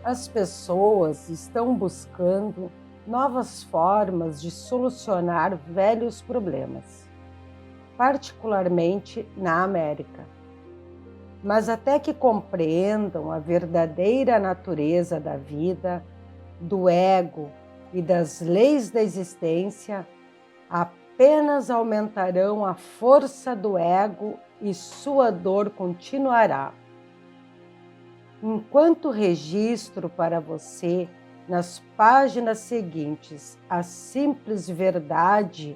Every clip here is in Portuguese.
As pessoas estão buscando novas formas de solucionar velhos problemas, particularmente na América. Mas até que compreendam a verdadeira natureza da vida, do ego e das leis da existência, apenas aumentarão a força do ego e sua dor continuará. Enquanto registro para você, nas páginas seguintes, a simples verdade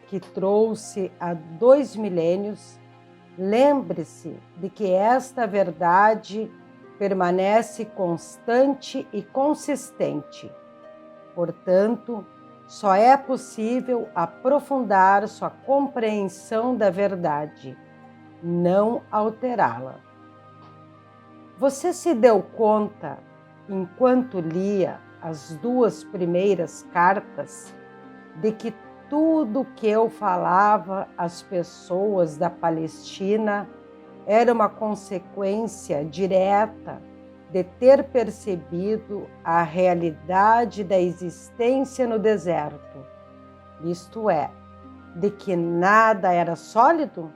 que trouxe há 2 milênios, lembre-se de que esta verdade permanece constante e consistente. Portanto, só é possível aprofundar sua compreensão da verdade, não alterá-la. Você se deu conta, enquanto lia as 2 primeiras cartas, de que tudo que eu falava às pessoas da Palestina era uma consequência direta de ter percebido a realidade da existência no deserto, isto é, de que nada era sólido?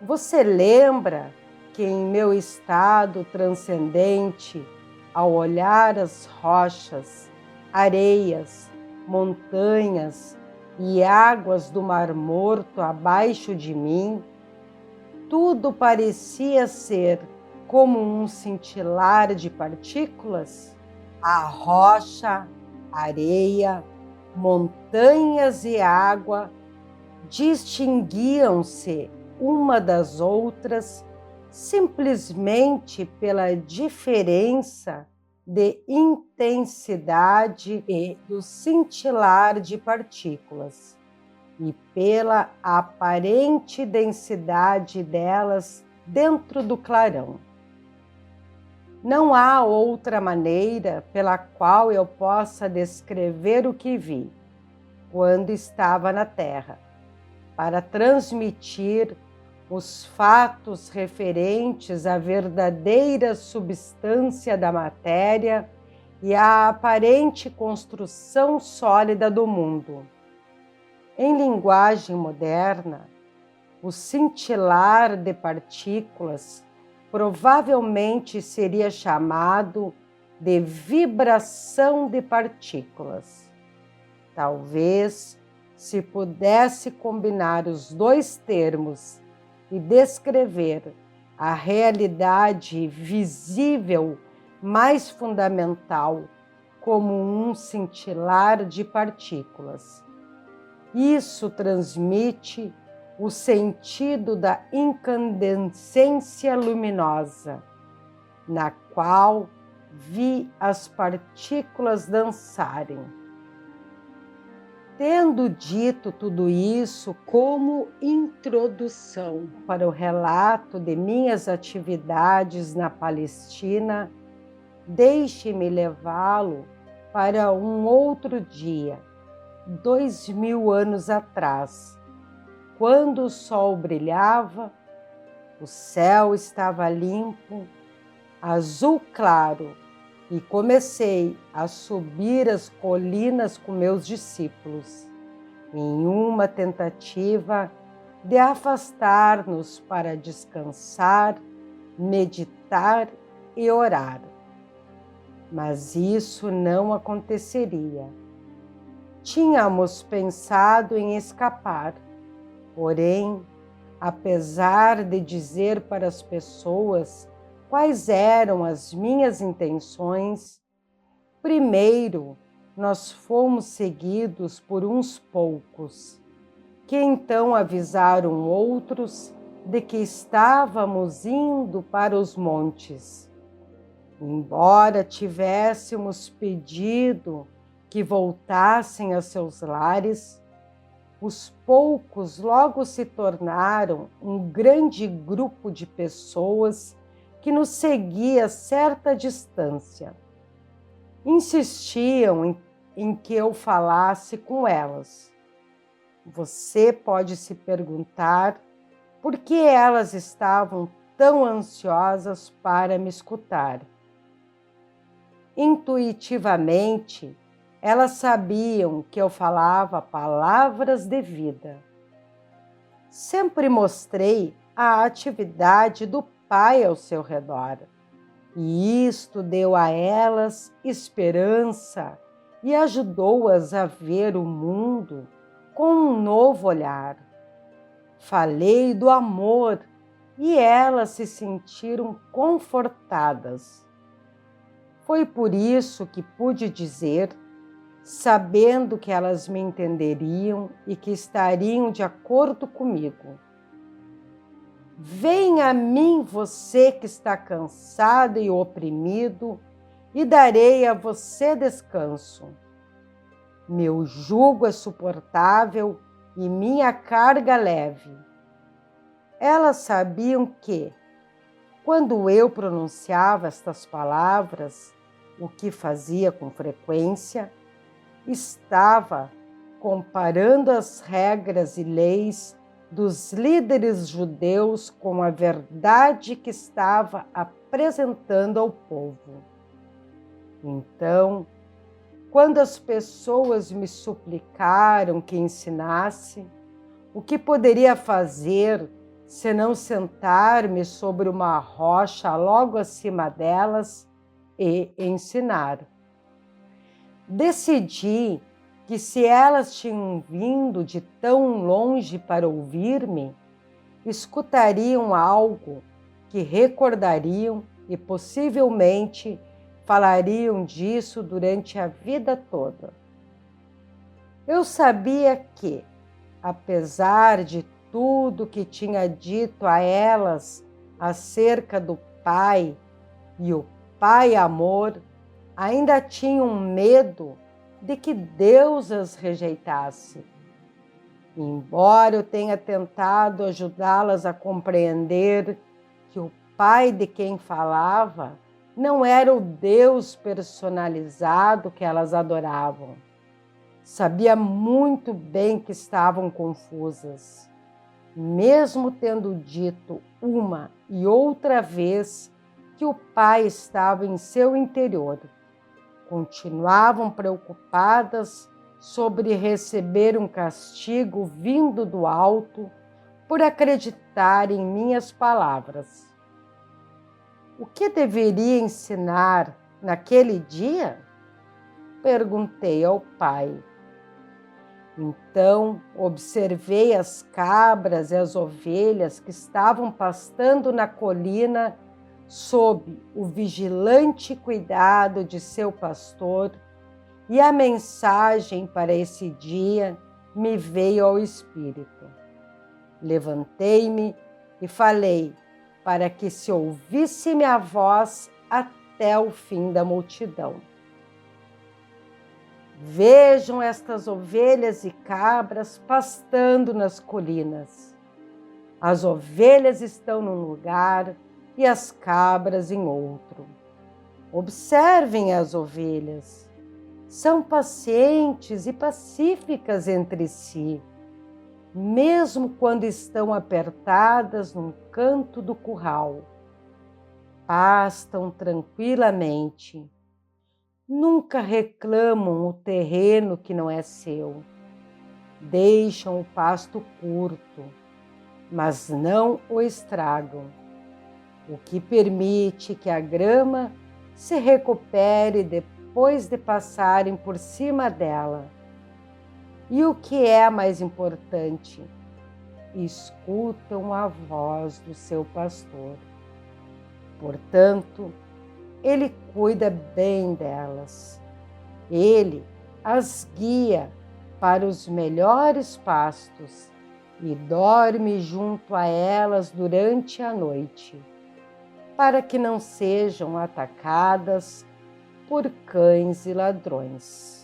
Você lembra que em meu estado transcendente, ao olhar as rochas, areias, montanhas e águas do Mar Morto abaixo de mim, tudo parecia ser como um cintilar de partículas? A rocha, areia, montanhas e água distinguiam-se uma das outras simplesmente pela diferença de intensidade e do cintilar de partículas e pela aparente densidade delas dentro do clarão. Não há outra maneira pela qual eu possa descrever o que vi quando estava na Terra, para transmitir os fatos referentes à verdadeira substância da matéria e à aparente construção sólida do mundo. Em linguagem moderna, o cintilar de partículas provavelmente seria chamado de vibração de partículas. Talvez, se pudesse combinar os 2 termos e descrever a realidade visível mais fundamental como um cintilar de partículas. Isso transmite o sentido da incandescência luminosa, na qual vi as partículas dançarem. Tendo dito tudo isso como introdução para o relato de minhas atividades na Palestina, deixe-me levá-lo para um outro dia, 2000 anos atrás, quando o sol brilhava, o céu estava limpo, azul claro, e comecei a subir as colinas com meus discípulos, em uma tentativa de afastar-nos para descansar, meditar e orar. Mas isso não aconteceria. Tínhamos pensado em escapar, porém, apesar de dizer para as pessoas quais eram as minhas intenções, primeiro nós fomos seguidos por uns poucos, que então avisaram outros de que estávamos indo para os montes. Embora tivéssemos pedido que voltassem a seus lares, os poucos logo se tornaram um grande grupo de pessoas que nos seguia a certa distância. Insistiam em que eu falasse com elas. Você pode se perguntar por que elas estavam tão ansiosas para me escutar. Intuitivamente, elas sabiam que eu falava palavras de vida. Sempre mostrei a atividade do Pai ao seu redor, e isto deu a elas esperança e ajudou-as a ver o mundo com um novo olhar. Falei do amor e elas se sentiram confortadas. Foi por isso que pude dizer, sabendo que elas me entenderiam e que estariam de acordo comigo: venha a mim você que está cansado e oprimido, e darei a você descanso. Meu jugo é suportável e minha carga leve. Elas sabiam que, quando eu pronunciava estas palavras, o que fazia com frequência, estava comparando as regras e leis dos líderes judeus com a verdade que estava apresentando ao povo. Então, quando as pessoas me suplicaram que ensinasse, o que poderia fazer senão sentar-me sobre uma rocha logo acima delas e ensinar? Decidi que, se elas tinham vindo de tão longe para ouvir-me, escutariam algo que recordariam e possivelmente falariam disso durante a vida toda. Eu sabia que, apesar de tudo que tinha dito a elas acerca do Pai e o Pai amor, ainda tinham medo de que Deus as rejeitasse. Embora eu tenha tentado ajudá-las a compreender que o Pai de quem falava não era o Deus personalizado que elas adoravam, sabia muito bem que estavam confusas. Mesmo tendo dito uma e outra vez que o Pai estava em seu interior, continuavam preocupadas sobre receber um castigo vindo do alto por acreditar em minhas palavras. O que deveria ensinar naquele dia? Perguntei ao Pai. Então observei as cabras e as ovelhas que estavam pastando na colina sob o vigilante cuidado de seu pastor, e a mensagem para esse dia me veio ao espírito. Levantei-me e falei para que se ouvisse minha voz até o fim da multidão. Vejam estas ovelhas e cabras pastando nas colinas. As ovelhas estão num lugar e as cabras em outro. Observem as ovelhas. São pacientes e pacíficas entre si, mesmo quando estão apertadas num canto do curral. Pastam tranquilamente. Nunca reclamam o terreno que não é seu. Deixam o pasto curto, mas não o estragam, o que permite que a grama se recupere depois de passarem por cima dela. E o que é mais importante, escutam a voz do seu pastor. Portanto, ele cuida bem delas. Ele as guia para os melhores pastos e dorme junto a elas durante a noite, para que não sejam atacadas por cães e ladrões.